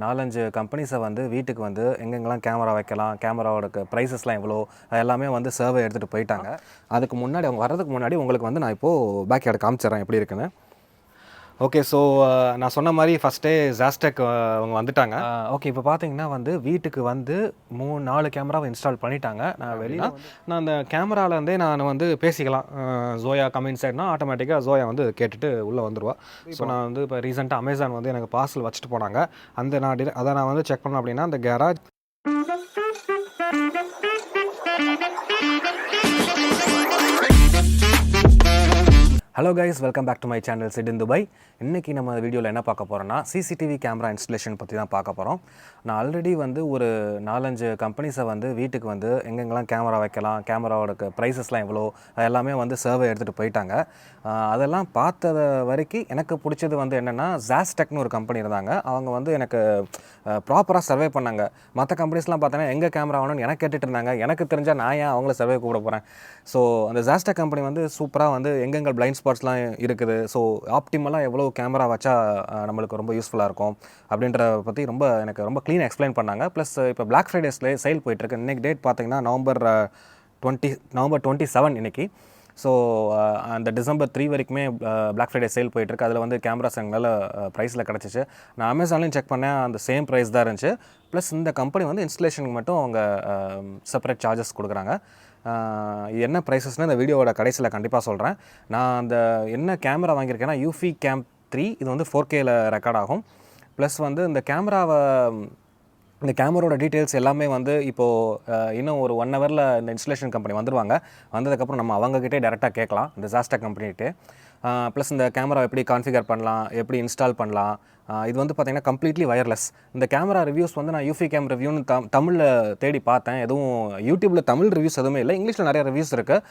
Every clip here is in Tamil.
4-5 கம்பெனிஸை வந்து வீட்டுக்கு வந்து எங்கெங்கெல்லாம் கேமரா வைக்கலாம், கேமராவோட ப்ரைஸஸ்லாம் எவ்வளோ, எல்லாமே வந்து சர்வே எடுத்துகிட்டு போயிட்டாங்க. அதுக்கு முன்னாடி அவங்க வர்றதுக்கு முன்னாடி உங்களுக்கு வந்து நான் இப்போது பேக் யார்டு காமிச்சிட்றேன் எப்படி இருக்குன்னு. ஓகே, ஸோ நான் சொன்ன மாதிரி ஃபஸ்ட்டே ஜாஸ்டெக் அவங்க வந்துட்டாங்க. ஓகே, இப்போ பார்த்தீங்கன்னா வந்து வீட்டுக்கு வந்து 3-4 கேமராவை இன்ஸ்டால் பண்ணிட்டாங்க. நான் வெளியில் நான் அந்த கேமராலேருந்தே நான் வந்து பேசிக்கலாம். ஜோயா கமின் சைட்னா ஆட்டோமேட்டிக்காக ஜோயா வந்து கேட்டுட்டு உள்ளே வந்துடுவா. ஸோ நான் வந்து இப்போ ரீசெண்டாக அமேசான் வந்து எனக்கு பார்சல் வச்சுட்டு போனாங்க. அதை நான் வந்து செக் பண்ணேன் அப்படின்னா அந்த garage hello guys, welcome back to my channel Sid in Dubai. இன்றைக்கி நம்ம வீடியோவில் என்ன பார்க்க போகிறோன்னா சிசிடிவி கேமரா இன்ஸ்டலேஷன் பற்றி தான் பார்க்க போகிறோம். நான் ஆல்ரெடி வந்து ஒரு 4-5 கம்பெனிஸை வந்து வீட்டுக்கு வந்து எங்கெங்கெல்லாம் கேமரா வைக்கலாம், கேமராவோட ப்ரைஸஸ்லாம் எவ்வளோ, எல்லாமே வந்து சர்வே எடுத்துகிட்டு போயிட்டாங்க. அதெல்லாம் பார்த்தத வரைக்கும் எனக்கு பிடிச்சது வந்து என்னென்னா ஜாஸ்டெக்னு ஒரு கம்பெனி இருந்தாங்க. அவங்க வந்து எனக்கு ப்ராப்பராக சர்வே பண்ணாங்க. மற்ற கம்பெனிஸ்லாம் பார்த்தோன்னா எங்கள் கேமரா வேணும்னு எனக்கு கேட்டுட்டு இருந்தாங்க. எனக்கு தெரிஞ்சால் நான் ஏன் அவங்கள சர்வே கூப்பிட போகிறேன். ஸோ அந்த ஜாஸ்டெக் கம்பெனி வந்து சூப்பராக வந்து எங்கெங்கே பிளைண்ட் ஸ்பாட்ஸ்லாம் இருக்குது, ஸோ ஆப்டிமலாக எவ்வளோ கேமரா வச்சா நம்மளுக்கு ரொம்ப யூஸ்ஃபுல்லாக இருக்கும் அப்படின்ற பற்றி எனக்கு ரொம்ப க்ளீனாக எக்ஸ்பிளைன் பண்ணாங்க. ப்ளஸ் இப்போ பிளாக் ஃப்ரைடேஸ்லேயே சேல் போயிட்டுருக்கு. இன்றைக்கி டேட் பார்த்தீங்கன்னா நவம்பர் 27 இன்றைக்கி. ஸோ அந்த டிசம்பர் 3 வரைக்குமே பிளாக் ஃப்ரைடே சேல் போயிட்டுருக்கு. அதில் வந்து கேமராஸ் எங்களால் ப்ரைஸில் கிடச்சிச்சு. நான் அமேசான்லேயும் செக் பண்ணேன், அந்த சேம் ப்ரைஸ் தான் இருந்துச்சு. ப்ளஸ் இந்த கம்பெனி வந்து இன்ஸ்டலேஷனுக்கு மட்டும் அவங்க செப்பரேட் சார்ஜஸ் கொடுக்குறாங்க. என்ன ப்ரைஸஸ்னு இந்த வீடியோவோட கடைசியில் கண்டிப்பாக சொல்கிறேன். நான் அந்த என்ன கேமரா வாங்கியிருக்கேன்னா EufyCam 3. இது வந்து 4Kல ரெக்கார்ட் ஆகும். ப்ளஸ் வந்து இந்த கேமராவோட டீட்டெயில்ஸ் எல்லாமே வந்து இப்போது இன்னும் ஒரு 1 ஹவரில் இந்த இன்ஸ்டலேஷன் கம்பெனி வந்துடுவாங்க. வந்ததுக்கப்புறம் நம்ம அவங்ககிட்டே டேரெக்டாக கேட்கலாம், இந்த ஜாஸ்டெக் கம்பெனிகிட்டே. ப்ளஸ் இந்த கேமரா எப்படி கான்ஃபிகர் பண்ணலாம், எப்படி இன்ஸ்டால் பண்ணலாம். இது வந்து பார்த்திங்கன்னா கம்ப்ளீட்லி வயர்லெஸ். இந்த கேமரா ரிவ்யூஸ் வந்து நான் EufyCam ரிவ்யூன்னு தமிழில் தேடி பார்த்தேன். எதுவும் யூடியூப்பில் தமிழ் ரிவ்யூஸ் எதுவுமே இல்லை, இங்கிலீஷில் நிறைய ரிவ்யூஸ் இருக்குது.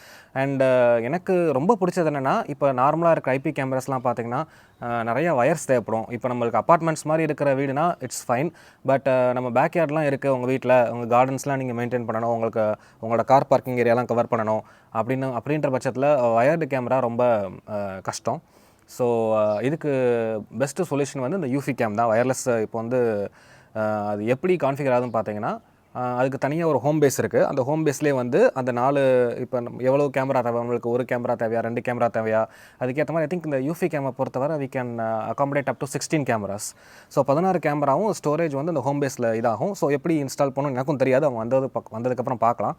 அண்ட் எனக்கு ரொம்ப பிடிச்சது என்னென்னா, இப்போ நார்மலாக இருக்கிற IP கேமராஸ்லாம் பார்த்திங்கன்னா நிறைய வயர்ஸ் தேவைப்படும். இப்போ நம்மளுக்கு அப்பார்ட்மெண்ட்ஸ் மாதிரி இருக்கிற வீடுனா இட்ஸ் ஃபைன். பட் நம்ம பேக்யார்ட்லாம் இருக்குது, உங்கள் வீட்டில் உங்கள் கார்டன்ஸ்லாம் நீங்கள் மெயின்டைன் பண்ணணும், உங்களோட கார் பார்க்கிங் ஏரியாலாம் கவர் பண்ணணும் அப்படின்ற பட்சத்தில் வயர்டு கேமரா ரொம்ப கஷ்டம். ஸோ இதுக்கு பெஸ்ட்டு சொல்யூஷன் வந்து இந்த EufyCam தான், வயர்லெஸ். இப்போ வந்து அது எப்படி கான்ஃபிகர் ஆகுதுன்னு பார்த்தீங்கன்னா, அதுக்கு தனியாக ஒரு ஹோம் பேஸ் இருக்குது. அந்த ஹோம் பேஸ்லேயே வந்து அந்த 4 இப்போ எவ்வளோ கேமரா தேவை, உங்களுக்கு 1 கேமரா தேவையா, 2 கேமரா தேவையா, அதுக்கேற்ற மாதிரி ஐ திங்க் இந்த EufyCam பொறுத்தவரை we can accommodate up to 16 cameras. So 16 கேமராவும் ஸ்டோரேஜ் வந்து அந்த ஹோம் பேஸில் இதாகும். ஸோ எப்படி இன்ஸ்டால் பண்ணணும் எனக்கும் தெரியாது, அவங்க வந்ததுக்கப்புறம் பார்க்கலாம்.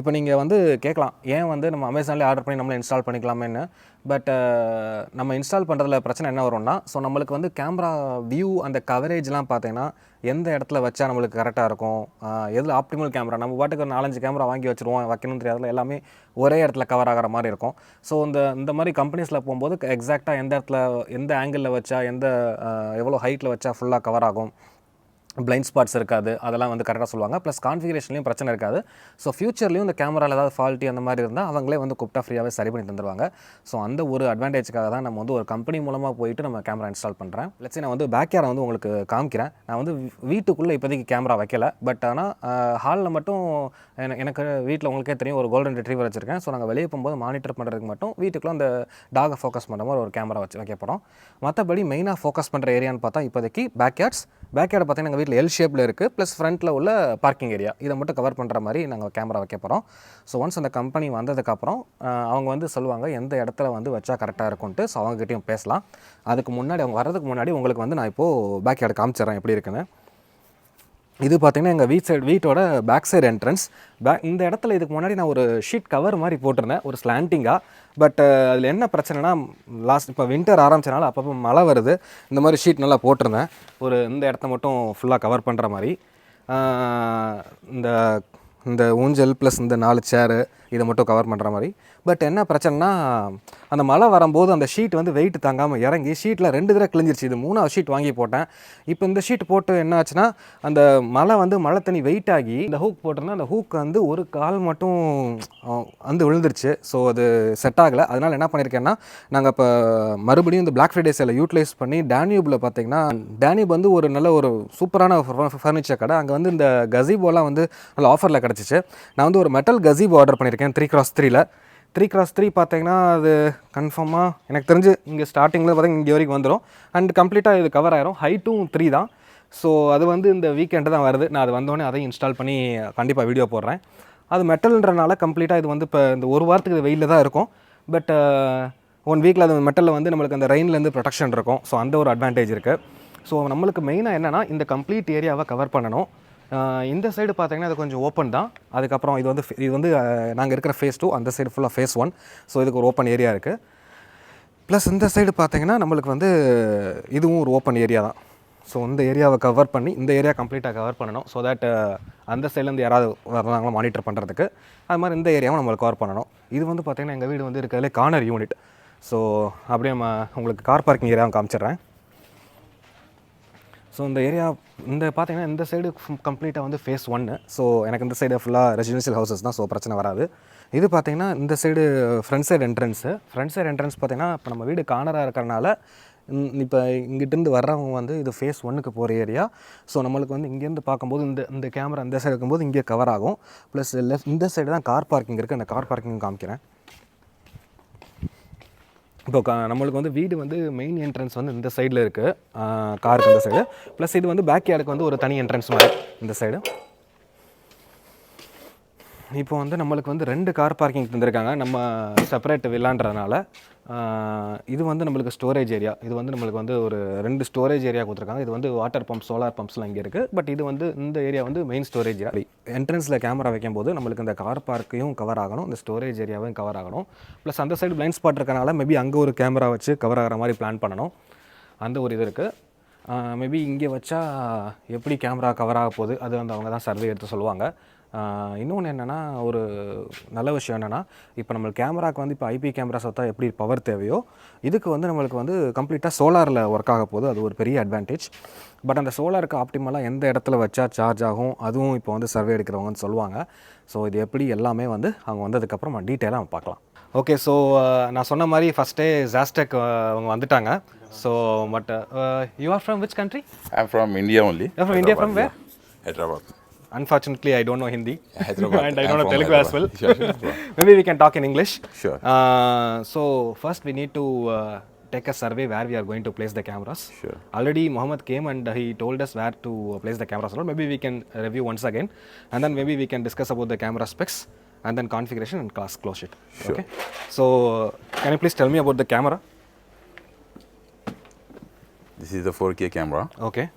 இப்போ நீங்கள் வந்து கேட்கலாம், ஏன் வந்து நம்ம அமேசான்லேயே ஆர்டர் பண்ணி நம்மளே இன்ஸ்டால் பண்ணிக்கலாமேன்னு. பட் நம்ம இன்ஸ்டால் பண்ணுறதுல பிரச்சனை என்ன வரும்னா, ஸோ நம்மளுக்கு வந்து கேமரா வியூ அந்த கவரேஜ்லாம் பார்த்தீங்கன்னா எந்த இடத்துல வச்சா நம்மளுக்கு கரெக்டாக இருக்கும், எதில் ஆப்டிமல் கேமரா, நம்ம பாட்டுக்கு 4-5 கேமரா வாங்கி வச்சுருவோம், வைக்கணும்னு தெரியாதுல, எல்லாமே ஒரே இடத்துல கவர் ஆகிற மாதிரி இருக்கும். ஸோ இந்த மாதிரி கம்பெனிஸில் போகும்போது எக்ஸாக்டாக எந்த இடத்துல எந்த ஆங்கிளில் வச்சா எவ்வளோ ஹைட்டில் வச்சா ஃபுல்லாக கவர் ஆகும், பிளைண்ட் ஸ்பாட்ஸ் இருக்காது, அதெல்லாம் வந்து கரெக்டாக சொல்லுவாங்க. ப்ளஸ் கான்ஃபிகரேஷன்லையும் பிரச்சனை இருக்காது. ஸோ ஃபியூச்சர்லையும் இந்த கேமராவில் ஏதாவது ஃபால்ட்டி அந்த மாதிரி இருந்தால் அவங்களே வந்து கூப்பிட்டா ஃப்ரீயாகவே சரி பண்ணி தந்துடுவாங்க. ஸோ அந்த ஒரு அட்வான்டேஜுக்காக தான் நம்ம வந்து ஒரு கம்பெனி மூலமாக போயிட்டு நம்ம கேமரா இன்ஸ்டால் பண்ணுறேன். லட்சம் நான் வந்து பேக்யார்டை வந்து உங்களுக்கு காமிக்கிறேன். நான் வந்து வீட்டுக்குள்ளே இப்போதைக்கு கேமரா வைக்கல. பட் ஆனால் ஹாலில் மட்டும் எனக்கு வீட்டில் உங்களுக்கே தெரியும் ஒரு கோல்டன் ரிட்ரீவர் வச்சுருக்கேன். ஸோ நாங்கள் வெளியே போகும்போது மானிட்டர் பண்ணுறதுக்கு மட்டும் வீட்டுக்குள்ளே அந்த டாகை ஃபோக்கஸ் பண்ணுற மாதிரி ஒரு கேமரா வைக்க போகிறோம். மற்றபடி மெயினாக ஃபோக்கஸ் பண்ணுற ஏரியான்னு பார்த்தா இப்போதைக்கு பேக்யார்டு பார்த்தீங்கன்னா எங்கள் வீட்டில் எல் ஷேப்பில் இருக்குது. ப்ளஸ் ஃப்ரண்ட்டில் உள்ள பார்க்கிங் ஏரியா, இதை மட்டும் கவர் பண்ணுற மாதிரி நாங்கள் கேமரா வைக்க போகிறோம். ஸோ ஒன்ஸ் அந்த கம்பெனி வந்ததுக்கப்புறம் அவங்க வந்து சொல்லுவாங்க எந்த இடத்துல வந்து வச்சா கரெக்டாக இருக்கும்ன்ட்டு. ஸோ அவங்ககிட்டையும் பேசலாம். அவங்க வர்றதுக்கு முன்னாடி உங்களுக்கு வந்து நான் இப்போது பேக்யார்டு காமிச்சிட்றேன் எப்படி இருக்குன்னு. இது பார்த்திங்கன்னா எங்கள் வீட்டோட பேக் சைடு என்ட்ரன்ஸ். இந்த இடத்துல இதுக்கு முன்னாடி நான் ஒரு ஷீட் கவர் மாதிரி போட்டிருந்தேன், ஒரு ஸ்லாண்டிங்காக. பட் அதில் என்ன பிரச்சனைனா, இப்போ வின்டர் ஆரம்பிச்சனால அப்பப்போ மழை வருது. இந்த மாதிரி ஷீட் நல்லா போட்டிருந்தேன், இந்த இடத்த மட்டும் ஃபுல்லாக கவர் பண்ணுற மாதிரி. இந்த ஊஞ்சல் ப்ளஸ் இந்த 4 சேரு இதை மட்டும் கவர் பண்ணுற மாதிரி. பட் என்ன பிரச்சனைனா, அந்த மழை வரும்போது அந்த ஷீட் வந்து வெயிட் தாங்காமல் இறங்கி ஷீட்டில் 2 தடவை கிழிஞ்சிருச்சு. இது 3ஆவது ஷீட் வாங்கி போட்டேன். இப்போ இந்த ஷீட் போட்டு என்ன ஆச்சுன்னா, அந்த மழை தண்ணி வெயிட் ஆகி இந்த ஹூக் போட்டிருந்தா அந்த ஹூக் வந்து ஒரு கால் மட்டும் வந்து விழுந்துருச்சு. ஸோ அது செட் ஆகலை. அதனால் என்ன பண்ணியிருக்கேன்னா, நாங்கள் இப்போ மறுபடியும் இந்த பிளாக் ஃப்ரைடே சேலை யூட்டிலைஸ் பண்ணி டேனியூபில் பார்த்திங்கன்னா, டேனியூப் வந்து ஒரு நல்ல ஒரு சூப்பரான ஃபர்னிச்சர் கடை. அங்கே வந்து இந்த கஸிபோலாம் வந்து நல்ல ஆஃபரில் கிடச்சிச்சு. நான் வந்து ஒரு மெட்டல் கஸிபோ ஆர்டர் பண்ணியிருக்கேன் 3x3ல். 3x3 பார்த்தீங்கன்னா அது கன்ஃபார்மாக எனக்கு தெரிஞ்சு இங்கே ஸ்டார்டிங்கில் பார்த்தீங்கன்னா இங்கே வரைக்கும் வந்துடும். அண்ட் கம்ப்ளீட்டாக இது கவர் ஆயிரும். ஹைட்டும் 3 தான். ஸோ அது வந்து இந்த வீக்கெண்டு தான் வருது. நான் அது வந்தோடனே அதையும் இன்ஸ்டால் பண்ணி கண்டிப்பாக வீடியோ போடுறேன். அது மெட்டல்ன்றனால கம்ப்ளீட்டாக இது வந்து இப்போ இந்த ஒரு வாரத்துக்கு இது வெயிலில் தான் இருக்கும். பட் 1 வீக்கில் அது மெட்டலில் வந்து நம்மளுக்கு அந்த ரெயின்லேருந்து ப்ரொடெக்ஷன் இருக்கும். ஸோ அந்த ஒரு அட்வான்டேஜ் இருக்குது. ஸோ நம்மளுக்கு மெயினாக என்னென்னா இந்த கம்ப்ளீட் ஏரியாவை கவர் பண்ணணும். இந்த சைடு பார்த்தீங்கன்னா அது கொஞ்சம் ஓப்பன் தான். அதுக்கப்புறம் இது வந்து நாங்கள் இருக்கிற ஃபேஸ் 2, அந்த சைடு ஃபுல்லாக ஃபேஸ் 1. ஸோ இதுக்கு ஒரு ஓப்பன் ஏரியா இருக்குது. ப்ளஸ் இந்த சைடு பார்த்தீங்கன்னா நம்மளுக்கு வந்து இதுவும் ஒரு ஓப்பன் ஏரியா தான். ஸோ இந்த ஏரியாவை கவர் பண்ணி இந்த ஏரியா கம்ப்ளீட்டாக கவர் பண்ணணும். ஸோ தட் அந்த சைட்லேருந்து யாராவது வர்றாங்களோ மானிட்டர் பண்ணுறதுக்கு. அது மாதிரி இந்த ஏரியாவும் நம்மளுக்கு கவர் பண்ணணும். இது வந்து பார்த்திங்கன்னா எங்கள் வீடு வந்து இருக்கிறதுலே கார்னர் யூனிட். ஸோ அப்படியே நம்ம உங்களுக்கு கார் பார்க்கிங் ஏரியாவும் காமிச்சிடுறேன். ஸோ இந்த ஏரியா பார்த்தீங்கன்னா இந்த சைடு கம்ப்ளீட்டாக வந்து ஃபேஸ் 1. ஸோ எனக்கு இந்த சைடு ஃபுல்லாக ரெசிடென்ஷியல் ஹவுசஸ் தான். ஸோ பிரச்சனை வராது. இது பார்த்திங்கன்னா இந்த side front side entrance. Front side entrance பார்த்திங்கன்னா இப்போ நம்ம வீடு கார்னராக இருக்கிறனால இப்போ இங்கிட்டிருந்து வர்றவங்க வந்து இது ஃபேஸ் 1க்கு போகிற ஏரியா. ஸோ நம்மளுக்கு வந்து இங்கேருந்து பார்க்கும்போது இந்த கேமரா இந்த சைடு இருக்கும்போது இங்கே கவர் ஆகும். ப்ளஸ் இந்த சைடு தான் கார் பார்க்கிங் இருக்குது. அந்த கார் பார்க்கிங் காமிக்கிறேன். இப்போ நம்மளுக்கு வந்து வீடு வந்து மெயின் என்ட்ரன்ஸ் வந்து இந்த சைடில் இருக்குது, காருக்கு இந்த சைடு. ப்ளஸ் இது வந்து பேக் யார்டுக்கு வந்து ஒரு தனி என்ட்ரன்ஸ் மாதிரி இந்த சைடு. இப்போ வந்து நம்மளுக்கு வந்து 2 கார் பார்க்கிங் தந்திருக்காங்க நம்ம செப்பரேட் வில்லான்றதுனால. இது வந்து நம்மளுக்கு ஸ்டோரேஜ் ஏரியா. இது வந்து நம்மளுக்கு வந்து ஒரு 2 ஸ்டோரேஜ் ஏரியா கொடுத்துருக்காங்க. இது வந்து வாட்டர் பம்ப், சோலார் பம்ப்ஸ்லாம் இங்கே இருக்குது. பட் இது வந்து இந்த ஏரியா வந்து மெயின் ஸ்டோரேஜ் ஏரியா. என்ட்ரன்ஸில் கேமரா வைக்கும்போது நம்மளுக்கு இந்த கார் பார்க்கையும் கவர் ஆகணும், இந்த ஸ்டோரேஜ் ஏரியாவும் கவர் ஆகணும். ப்ளஸ் அந்த சைடு பிளைண்ட் ஸ்பாட் இருக்கனால மேபி அங்கே ஒரு கேமரா வச்சு கவர் ஆகிற மாதிரி பிளான் பண்ணணும். அந்த ஒரு இது இருக்குது. மேபி இங்கே வச்சா எப்படி கேமரா கவர் ஆக போகுது அது வந்து அவங்க தான் சர்வே எடுத்து சொல்லுவாங்க. இன்னொன்று என்னென்னா, ஒரு நல்ல விஷயம் என்னென்னா, இப்போ நம்மளுக்கு கேமராவுக்கு வந்து இப்போ ஐபி கேமராஸ் பார்த்தா எப்படி பவர் தேவையோ இதுக்கு வந்து நம்மளுக்கு வந்து கம்ப்ளீட்டாக சோலாரில் ஒர்க் ஆக போகுது. அது ஒரு பெரிய அட்வான்டேஜ். பட் அந்த சோலாருக்கு ஆப்டிமலாக எந்த இடத்துல வச்சா சார்ஜ் ஆகும் அதுவும் இப்போ வந்து சர்வே எடுக்கிறவங்கன்னு சொல்லுவாங்க. ஸோ இது எப்படி எல்லாமே வந்து அவங்க வந்ததுக்கப்புறம் டீட்டெயிலாக நம்ம பார்க்கலாம். ஓகே, ஸோ நான் சொன்ன மாதிரி ஃபஸ்ட்டே ஜாஸ்டெக் அவங்க வந்துட்டாங்க. So but you are from which country? I am from India only. You are from India? From where? Hyderabad. Unfortunately, I don't know Hindi. And I don't know Telugu Hyderabad. as well. Sure. Maybe we can talk in English. Sure. So first we need to take a survey where we are going to place the cameras. Sure. Already Mohammed came and he told us where to place the cameras. Maybe we can review once again, and then maybe we can discuss about the camera specs and then configuration and close it. Sure. Okay. So can you please tell me about the camera? This is the 4K camera. Okay.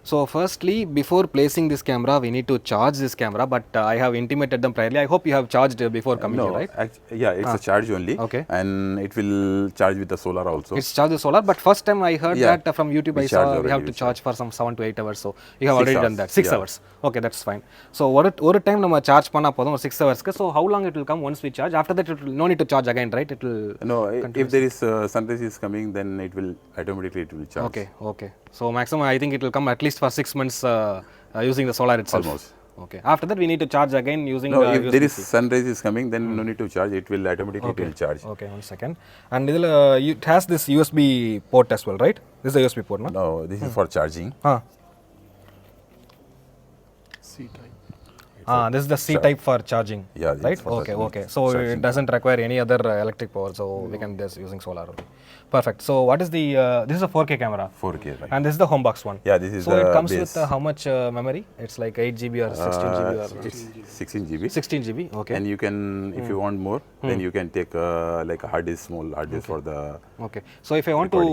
So firstly, before placing this camera, we need to charge this camera, but I have intimated them priorly. I hope you have charged before coming here, right? Yeah, it's a charge only. Okay. And it will charge with the solar also. It's charged with solar, but first time I heard that from YouTube I saw we have to charge for some 7 to 8 hours. So you have already done that. 6 hours. Okay, that's fine. So one time நம்ம charge பண்ணா போதும் 6 hours. So how long it will come once we charge? After that it will no need to charge again, right? It will No, if there is sunrise is coming, then it will automatically charge. Okay. So maximum I think it will come at least for 6 months using the solar itself. Almost. Okay. After that we need to charge again using No, if USB-C. there is sunrise is coming, then no need to charge. It will automatically it will charge. Okay, 1 second. And it has this USB port as well, right? This is a USB port, no? No, this is for charging. C-type. This is the C-type for charging. Yeah, it's right? for Okay. So it doesn't require any other electric power. So we can just using solar only. Perfect. So what is the this is a 4K camera. 4K, right? And this is the home box one. Yeah, this is so the it comes base. with how much memory? It's like 8 GB or 16 GB or It's 16 GB. 16 GB. Okay. And you can, if you want more, then you can take like a hard disk, small hard disk for the. Okay. So if I want to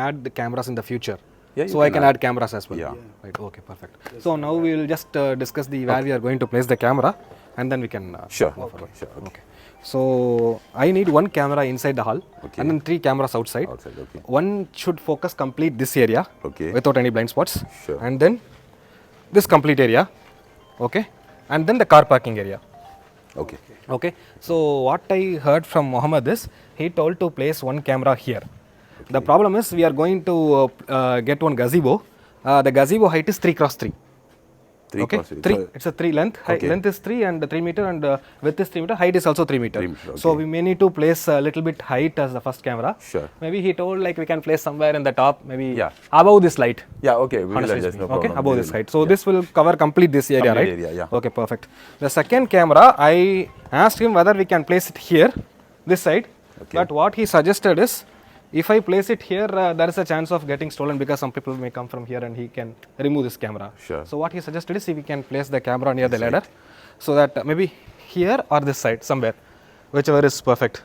add the cameras in the future, Yeah, so I can add cameras as well. Yeah. Right. Okay. Perfect. So now we will just discuss the where we are going to place the camera, and then we can Sure. move forward. Sure. Okay. So I need 1 camera inside the hall, and then 3 cameras outside. Outside, okay. One should focus complete this area, Okay. without any blind spots. Sure. And then this complete area, okay, and then the car parking area. Okay. Okay. So what I heard from Mohammed is he told to place 1 camera here. The problem is we are going to get 1 gazebo. The gazebo height is 3 cross 3. 3 Okay, cross 3. 3. It's a 3 length. Okay. Length is 3 and 3 meter, and width is 3 meter. Height is also 3 meter. 3 meter, So okay. we may need to place a little bit height as the first camera. Sure. Maybe he told like we can place somewhere in the top, maybe Yeah. above this light. Yeah, okay. We will Honestly adjust, no speaking. Okay, problem. above We this will- height. So this will cover complete this area, Complete right? area, yeah. Okay, perfect. The second camera, I asked him whether we can place it here, this side. Okay. But what he suggested is if I place it here, there is a chance of getting stolen because some people may come from here and he can remove this camera. Sure. So what he suggested is if we can place the camera near the ladder, so that maybe here or this side somewhere, whichever is perfect.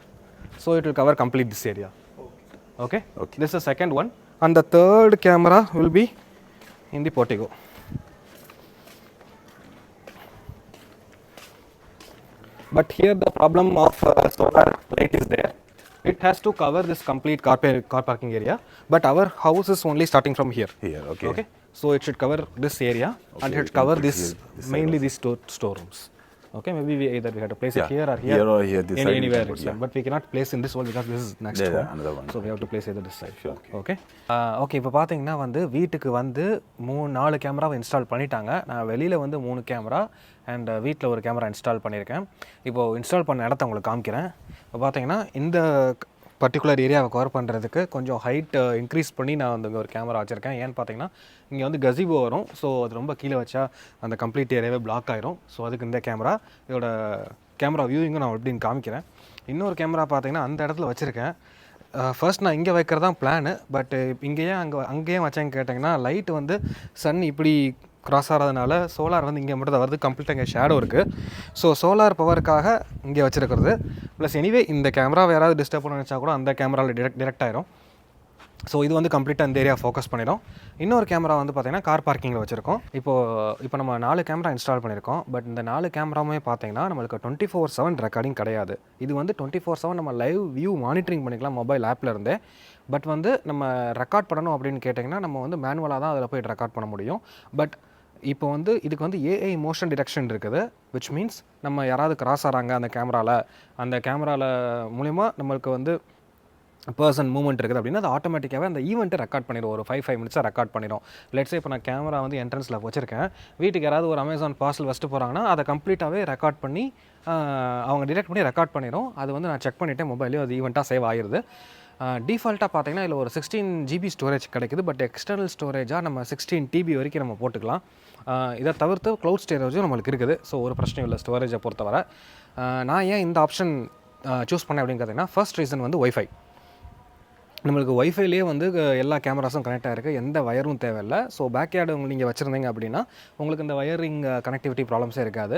So it will cover complete this area. Okay. Okay. This is the second one, and the third camera will be in the portico. But here the problem of solar light is there. It has to cover this complete car parking area, but our house is only starting from here. Here, okay. Okay. So it should cover this area, and Okay, it we should can cover put this, here, this side mainly also. these storerooms. Okay, maybe we either we have to place it Yeah, here or here. here or here, this side we can anywhere. put, It's yeah. fine. But we cannot place in this one because this is next Yeah, home. another one. So we have to place either this side. Sure. Okay இப்போ வந்து வீட்டுக்கு வந்து 4 கேமராவை இன்ஸ்டால் பண்ணிட்டாங்க. நான் வெளியில் வந்து 3 கேமரா அண்ட் வீட்டில் ஒரு கேமரா இன்ஸ்டால் பண்ணியிருக்கேன். இப்போது இன்ஸ்டால் பண்ண இடத்த உங்களுக்கு காமிக்கிறேன். இப்போ பார்த்தீங்கன்னா இந்த பர்டிகுலர் ஏரியாவை கவர் பண்ணுறதுக்கு கொஞ்சம் ஹைட் இன்க்ரீஸ் பண்ணி நான் வந்து இங்கே ஒரு கேமரா வச்சுருக்கேன். ஏன்னு பார்த்தீங்கன்னா இங்கே வந்து கசிபோ வரும். ஸோ அது ரொம்ப கீழே வச்சா அந்த கம்ப்ளீட் ஏரியாவே பிளாக் ஆயிரும். ஸோ அதுக்கு இந்த கேமரா, இதோட கேமரா வியூவிங்கும் நான் எப்படின்னு காமிக்கிறேன். இன்னொரு கேமரா பார்த்தீங்கன்னா அந்த இடத்துல வச்சுருக்கேன். ஃபர்ஸ்ட் நான் இங்கே வைக்கிறது தான் பிளானு. பட் அங்கேயும் வச்சேன்னு கேட்டிங்கன்னா லைட் வந்து சன் இப்படி கிராஸ் ஆகிறதுனால சோலார் வந்து இங்கே மட்டும் தான் வருது. கம்ப்ளீட்டாக இங்கே ஷேடோ இருக்குது. ஸோ சோலார் பவருக்காக இங்கே வச்சுருக்கிறது. ப்ளஸ் எனிவே இந்த கேமராவை யாராவது டிஸ்டர்ப் பண்ண நினச்சா கூட அந்த கேமராவில் டிரெக்ட் ஆயிரும். ஸோ இது வந்து கம்ப்ளீட்டாக இந்த ஏரியா ஃபோக்கஸ் பண்ணிடும். இன்னொரு கேமரா வந்து பார்த்திங்கன்னா கார் பார்க்கிங்கில் வச்சுருக்கோம். இப்போ நம்ம 4 கேமரா இன்ஸ்டால் பண்ணியிருக்கோம். பட் இந்த 4 கேமராவுமே பார்த்தீங்கன்னா நம்மளுக்கு 24/7 ரெக்கார்டிங் கிடையாது. இது வந்து 24/7 நம்ம லைவ் வியூ மானிட்டரிங் பண்ணிக்கலாம் மொபைல் ஆப்பில் இருந்தே. பட் வந்து நம்ம ரெக்கார்ட் பண்ணணும் அப்படின்னு கேட்டிங்கன்னா நம்ம வந்து மேனுவலாக தான் அதில் போய்ட்டு ரெக்கார்ட் பண்ண முடியும். பட் இப்போ வந்து இதுக்கு வந்து ஏஐ மோஷன் டிடெக்ஷன் இருக்குது. விச் மீன்ஸ் நம்ம யாராவது கிராஸ் ஆகிறாங்க அந்த கேமராவில் மூலிமா நம்மளுக்கு வந்து பர்சன் மூவ்மெண்ட் இருக்குது அப்படின்னா அது ஆட்டோமேட்டிக்காகவே அந்த ஈவெண்ட்டை ரெக்கார்ட் பண்ணிடும். ஒரு 5 மினிட்ஸாக ரெக்கார்ட் பண்ணிடும். லெட்ஸே இப்போ நான் கேமரா வந்து என்ட்ரன்ஸில் வச்சுருக்கேன். வீட்டுக்கு யாராவது ஒரு அமேசான் பார்சல் வச்சுட்டு போகிறாங்கன்னா அதை கம்ப்ளீட்டாகவே ரெக்கார்ட் பண்ணி அவங்க டிடெக்ட் பண்ணி ரெக்கார்ட் பண்ணிடும். அது வந்து நான் செக் பண்ணிவிட்டேன், மொபைலையும் அது ஈவெண்ட்டாக சேவ் ஆகிடுது. டிஃபால்ட்டாக பார்த்தீங்கன்னா இதில் ஒரு 16 GB ஸ்டோரேஜ் கிடைக்குது. பட் எக்ஸ்டர்னல் ஸ்டோரேஜாக நம்ம 16 TB வரைக்கும் நம்ம போட்டுக்கலாம். இதை தவிர்த்து க்ளவுட் ஸ்டோரேஜும் நம்மளுக்கு இருக்குது. ஸோ ஒரு பிரச்சனையும் இல்லை ஸ்டோரேஜை பொறுத்தவரை. நான் ஏன் இந்த ஆப்ஷன் சூஸ் பண்ணேன் அப்படின்னு பார்த்தீங்கன்னா ஃபர்ஸ்ட் ரீசன் வந்து ஒய்ஃபை. நம்மளுக்கு ஒய்ஃபைலேயே வந்து எல்லா கேமராஸும் கனெக்ட் ஆகிருக்கு, எந்த வயரும் தேவையில்லை. ஸோ பேக்யார்டு நீங்கள் வச்சுருந்தீங்க அப்படின்னா உங்களுக்கு இந்த வயரிங் கனெக்டிவிட்டி ப்ராப்ளம்ஸே இருக்காது.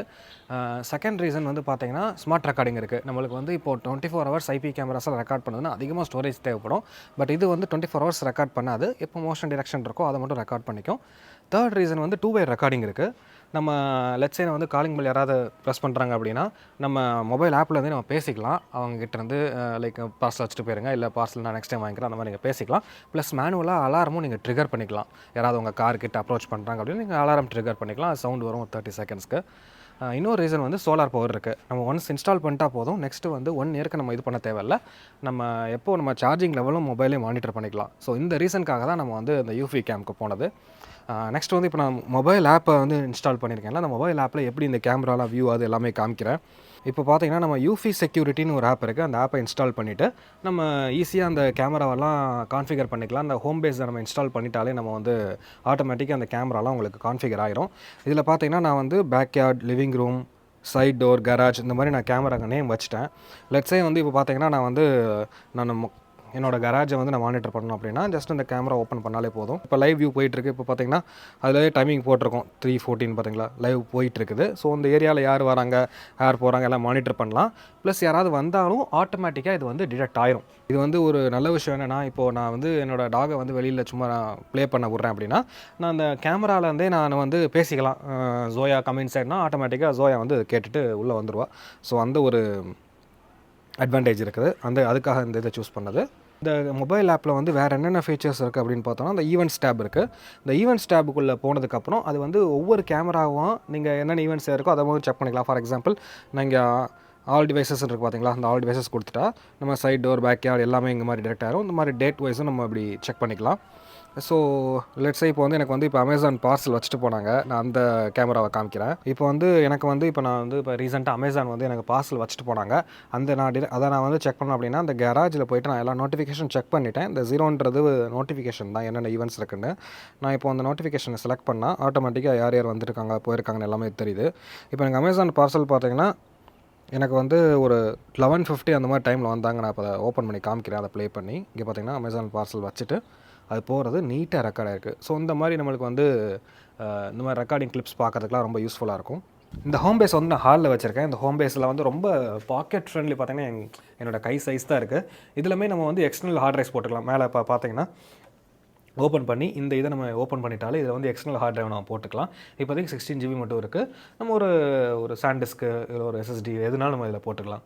செகண்ட் ரீசன் வந்து பார்த்தீங்கன்னா ஸ்மார்ட் ரெக்கார்டிங் இருக்குது. நம்மளுக்கு வந்து இப்போது 24 hours ஐபி கேமராஸில் ரெக்கார்ட் பண்ணுதுன்னா அதிகமாக ஸ்டோரேஜ் தேவைப்படும். பட் இது வந்து 24 hours ரெக்கார்ட் பண்ணாது. எப்போ மோஷன் டிரெக்ஷன் இருக்கோ அதை மட்டும் ரெக்கார்ட் பண்ணிக்கும். தேர்ட் ரீசன் வந்து 2-way ரெக்கார்டிங் இருக்குது. நம்ம லெட்ஸே வந்து காலிங் பில் யாராவது ப்ரெஸ் பண்ணுறாங்க அப்படின்னா நம்ம மொபைல் ஆப்லேருந்தே நம்ம பேசிக்கலாம். அவங்ககிட்டருந்து லைக் பார்சல் வச்சுட்டு போயிருங்க, இல்லை பார்சல் நான் நெக்ஸ்ட் டைம் வாங்கிக்கிறேன், அந்த மாதிரி நீங்கள் பேசிக்கலாம். ப்ளஸ் மேனுவலாக அலாரமும் நீங்கள் ட்ரிகர் பண்ணிக்கலாம். யாராவது உங்கள் கார்கிட்ட அப்ரோச் பண்ணுறாங்க அப்படின்னு நீங்கள் அலாரம் ட்ரிகர் பண்ணிக்கலாம். அது சவுண்ட் வரும் 30 செகண்ட்ஸ்க்கு. இன்னொரு ரீசன் வந்து சோலார் பவர் இருக்குது. நம்ம ஒன்ஸ் இன்ஸ்டால் பண்ணிட்டா போதும். நெக்ஸ்ட்டு வந்து 1 இயருக்கு நம்ம இது பண்ண தேவையில்லை. நம்ம எப்போ நம்ம சார்ஜிங் லெவலும் மொபைலே மானிட்டர் பண்ணிக்கலாம். ஸோ இந்த ரீசனுக்காக தான் நம்ம வந்து இந்த EufyCamக்கு போனது. நெக்ஸ்ட் வந்து இப்போ நான் மொபைல் ஆப்பை வந்து இன்ஸ்டால் பண்ணியிருக்கேன்ல, அந்த மொபைல் ஆப்பில் எப்படி இந்த கேமராலாம் வியூ அது எல்லாமே காமிக்கிறேன். இப்போ பார்த்தீங்கன்னா நம்ம EufyCurityன்னு ஒரு ஆப் இருக்குது. அந்த ஆப்பை இன்ஸ்டால் பண்ணிவிட்டு நம்ம ஈஸியாக அந்த கேமராவெல்லாம் கான்ஃபிகர் பண்ணிக்கலாம். அந்த ஹோம் பேஸை நம்ம இன்ஸ்டால் பண்ணிட்டாலே நம்ம வந்து ஆட்டோமேட்டிக்காக அந்த கேமராலாம் உங்களுக்கு கான்ஃபிகர் ஆயிரும். இதில் பார்த்தீங்கன்னா நான் வந்து backyard, living room, side door, garage இந்த மாதிரி நான் கேமராக்கு நேம் வச்சுட்டேன். லெட்ஸே வந்து இப்போ பார்த்தீங்கன்னா நான் என்னோட கராஜை வந்து நான் மானிட்டர் பண்ணணும் அப்படின்னா ஜஸ்ட் இந்த கேமரா ஓப்பன் பண்ணாலே போதும். இப்போ லைவ் வியூ போயிட்டுருக்கு. இப்போ பார்த்தீங்கன்னா அதில் டைமிங் போட்டிருக்கோம் 3:14 பார்த்தீங்களா, லைவ் போயிட்டுருக்குது. ஸோ இந்த ஏரியாவில் யார் வராங்க, யார் போகிறாங்க எல்லாம் மானிட்டர் பண்ணலாம். ப்ளஸ் யாராவது வந்தாலும் ஆட்டோமேட்டிக்காக இது வந்து டிடெக்ட் ஆயிரும். இது வந்து ஒரு நல்ல விஷயம். என்னென்னா இப்போது நான் வந்து என்னோடய டாகை வந்து வெளியில் சும்மா ப்ளே பண்ண விட்றேன் அப்படின்னா நான் அந்த கேமராலேருந்தே நான் வந்து பேசிக்கலாம். ஜோயா கமின் சைட்னா ஆட்டோமேட்டிக்காக ஜோயா வந்து கேட்டுட்டு உள்ளே வந்துடுவா. ஸோ அந்த ஒரு அட்வான்டேஜ் இருக்குது. அதுக்காக இந்த இதை சூஸ் பண்ணது. இந்த மொபைல் ஆப்பில் வந்து வேறு என்னென்ன ஃபீச்சர்ஸ் இருக்குது அப்படின்னு பார்த்தோன்னா இந்த ஈவெண்ட்ஸ் டேப் இருக்குது. இந்த ஈவெண்ட்ஸ் டேபுக்குள்ளே போனதுக்கப்புறம் அது வந்து ஒவ்வொரு கேமராவும் நீங்கள் என்னென்ன ஈவெண்ட்ஸ் இருக்கோ அதை வந்து செக் பண்ணிக்கலாம். ஃபார் எக்ஸாம்பிள் நீங்கள் ஆல் டிவைசஸ் இருக்குது பார்த்தீங்களா, அந்த ஆல் டிவைசஸ் கொடுத்துட்டா நம்ம சைட் டோர், பேக்யார்ட் எல்லாமே இந்த மாதிரி டிரெக்ட் ஆகிரும். இந்த மாதிரி டேட் வைஸும் நம்ம இப்படி செக் பண்ணிக்கலாம். ஸோ லெட்ஸே இப்போ வந்து எனக்கு வந்து இப்போ அமேசான் பார்சல் வச்சுட்டு போனாங்க. நான் அந்த கேமராவை காமிக்கிறேன். இப்போ வந்து எனக்கு வந்து இப்போ ரீசெண்டாக அமேசான் வந்து எனக்கு பார்சல் வச்சுட்டு போனாங்க. அதை நான் வந்து செக் பண்ணேன் அப்படின்னா அந்த கேராஜில் போய்ட்டு நான் எல்லா நோட்டிஃபிகேஷன் செக் பண்ணிட்டேன். இந்த 0ன்றது நோட்டிஃபிகேஷன் தான், என்னென்ன ஈவெண்ட்ஸ் இருக்குன்னு. நான் இப்போ அந்த நோட்டிஃபிகேஷனை செலக்ட் பண்ணால் ஆட்டோமேட்டிக்காக யார் யார் வந்திருக்காங்க போயிருக்காங்கன்னு எல்லாமே தெரியுது. இப்போ எனக்கு அமேசான் பார்சல் பார்த்தீங்கன்னா எனக்கு வந்து ஒரு 11:50 அந்த மாதிரி டைமில் வந்தாங்க. நான் இப்போ அதை ஓப்பன் பண்ணி காமிக்கிறேன், அதை ப்ளே பண்ணி. இங்கே பார்த்தீங்கன்னா அமேசான் பார்சல் வச்சுட்டு அது போகிறது நீட்டாக ரெக்கார்ட் ஆகிருக்கு. ஸோ இந்த மாதிரி நம்மளுக்கு வந்து இந்த மாதிரி ரெக்கார்டிங் கிளிப்ஸ் பார்க்கறதுக்குலாம் ரொம்ப யூஸ்ஃபுல்லாக இருக்கும். இந்த ஹோம் பேஸ் வந்து நான் ஹாலில் வச்சுருக்கேன். இந்த ஹோம் பேஸில் வந்து ரொம்ப பாக்கெட் ஃப்ரெண்ட்லி பார்த்தீங்கன்னா என்னோடய கை சைஸ் தான் இருக்குது. இதுலையுமே நம்ம வந்து எக்ஸ்டர்னல் ஹார்ட் ட்ரைவ்ஸ் போட்டுக்கலாம். மேலே இப்போ பார்த்தீங்கன்னா ஓப்பன் பண்ணி இந்த இதை நம்ம ஓப்பன் பண்ணிட்டாலே இதில் வந்து எக்ஸ்டர்னல் ஹார்ட் ட்ரைவ் நம்ம போட்டுக்கலாம். இப்போதைக்கு 16 GB மட்டும் இருக்குது. நம்ம ஒரு சாண்டிஸ்க்கு இல்லை ஒரு SSD எதுனாலும் நம்ம இதில் போட்டுக்கலாம்.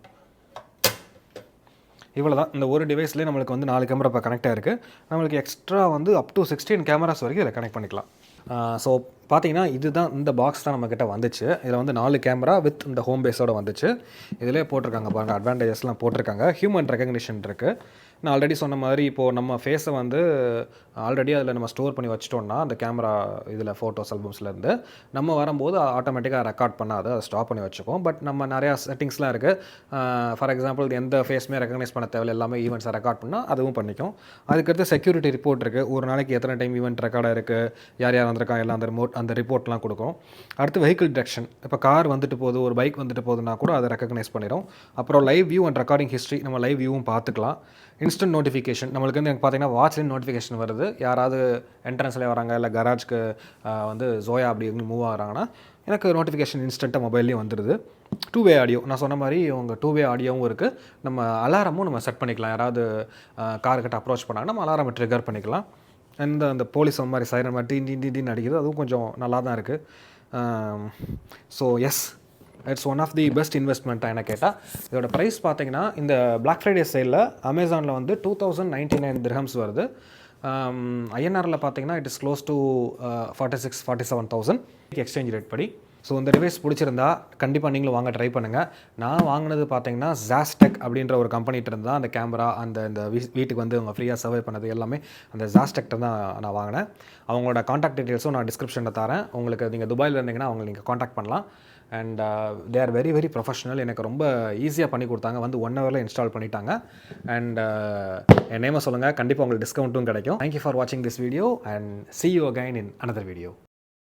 இவ்வளோ தான். இந்த ஒரு டிவைஸ்லேயே நம்மளுக்கு வந்து 4 கேமரா இப்போ கனெக்ட் ஆகிருக்கு. நம்மளுக்கு எக்ஸ்ட்ரா வந்து அப் டு 16 கேமராஸ் வரைக்கும் இதில் கனெக்ட் பண்ணிக்கலாம். ஸோ பார்த்தீங்கன்னா இதுதான் இந்த பாக்ஸ் தான் நம்மக்கிட்ட வந்துச்சு. இதில் வந்து 4 கேமரா வித் இந்த ஹோம் பேஸோடு வந்துச்சு. இதிலே போட்டிருக்காங்க பாருங்கள், அட்வான்டேஜஸ்லாம் போட்டிருக்காங்க. ஹியூமன் ரெகக்னிஷன் இருக்குது. நான் ஆல்ரெடி சொன்ன மாதிரி இப்போது நம்ம ஃபேஸை வந்து ஆல்ரெடி அதில் நம்ம ஸ்டோர் பண்ணி வச்சிட்டோம்னா அந்த கேமரா இதில் ஃபோட்டோஸ் ஆல்பம்ஸ்லேருந்து நம்ம வரும்போது ஆட்டோமேட்டிக்காக ரெக்கார்ட் பண்ணாது, அதை ஸ்டாப் பண்ணி வச்சுக்கோம். பட் நம்ம நிறையா செட்டிங்ஸ்லாம் இருக்குது. ஃபார் எக்ஸாம்பிள் எந்த ஃபேஸுமே ரெகக்னைஸ் பண்ண தேவையில்லை, எல்லாமே ஈவெண்ட்ஸை ரெக்கார்ட் பண்ணால் அதுவும் பண்ணிக்கும். அதுக்கடுத்து செக்யூரிட்டி ரிப்போர்ட் இருக்குது. ஒரு நாளைக்கு எத்தனை டைம் ஈவெண்ட் ரெக்கார்டாக இருக்குது, யார் யார் வந்திருக்காங்க எல்லாம் அந்த ரிப்போர்ட்லாம் கொடுக்கும். அடுத்து வெஹிக்கிள் டிடெக்ஷன். இப்போ கார் வந்துட்டு போகுது, ஒரு பைக் வந்துட்டு போகுதுன்னா கூட அதை ரெகக்னைஸ் பண்ணிடும். அப்புறம் live view and recording history, நம்ம லைவ் வியூவும் பார்த்துக்கலாம். இன்ஸ்டன்ட் நோட்டிஃபிகேஷன், நம்மளுக்கு வந்து எனக்கு பார்த்தீங்கன்னா வாட்ச்லேயும் நோட்டிஃபிகேஷன் வருது. யாராவது என்ட்ரன்ஸில் வராங்க இல்லை கராஜ்க்கு வந்து ஜோயா அப்படி மூவ் ஆகிறாங்கன்னா எனக்கு நோட்டிஃபிகேஷன் இன்ஸ்டண்ட்டாக மொபைல்லேயும் வந்துடுது. 2-வே ஆடியோ, நான் சொன்ன மாதிரி உங்கள் 2-வே ஆடியோவும் இருக்குது. நம்ம அலாரமும் நம்ம செட் பண்ணிக்கலாம். யாராவது கார்கிட்ட அப்ரோச் பண்ணாங்கன்னா நம்ம அலாரம் ட்ரிகர் பண்ணிக்கலாம். அந்த போலீஸ் மாதிரி சைரன் மாதிரி டீன் அடிக்குது, அதுவும் கொஞ்சம் நல்லா தான் இருக்குது. So yes, it's one of the best இன்வெஸ்ட்மெண்ட்டாக என்ன கேட்டால். இதோட ப்ரைஸ் பார்த்தீங்கன்னா இந்த Black Friday சேலில் அமேசானில் வந்து 2099 திர்ஹம்ஸ் வருது. ஐஎன்ஆரில் பார்த்தீங்கன்னா it is close to 46,000-47,000 exchange rate படி. ஸோ இந்த டிவைஸ் பிடிச்சிருந்தா கண்டிப்பாக நீங்களும் வாங்க ட்ரை பண்ணுங்கள். நான் வாங்கினது பார்த்தீங்கன்னா ஜாஸ்டெக் அப்படின்ற ஒரு கம்பெனிகிட்ட இருந்து தான் அந்த கேமரா இந்த வீட்டுக்கு வந்து அவங்க ஃப்ரீயாக சர்வே பண்ணது எல்லாமே அந்த ஜாஸ்டெக்ட்ட தான் நான் வாங்கினேன். அவங்களோட காண்டாக்ட் டீட்டெயில்ஸும் நான் டிஸ்கிரிப்ஷனில் தரேன். உங்களுக்கு நீங்கள் துபாயில் இருந்தீங்கன்னா அவங்க நீங்கள் காண்டாக்ட் பண்ணலாம். And they are very very professional. எனக்கு ரொம்ப ஈஸியாக பண்ணி கொடுத்தாங்க. வந்து 1 ஹவரில் இன்ஸ்டால் பண்ணிட்டாங்க. அண்ட் என் நேமை சொல்லுங்கள், கண்டிப்பாக உங்களுக்கு டிஸ்கவுண்ட்டும் கிடைக்கும். தேங்க்யூ ஃபார் வாட்சிங் this video and see you again in another video.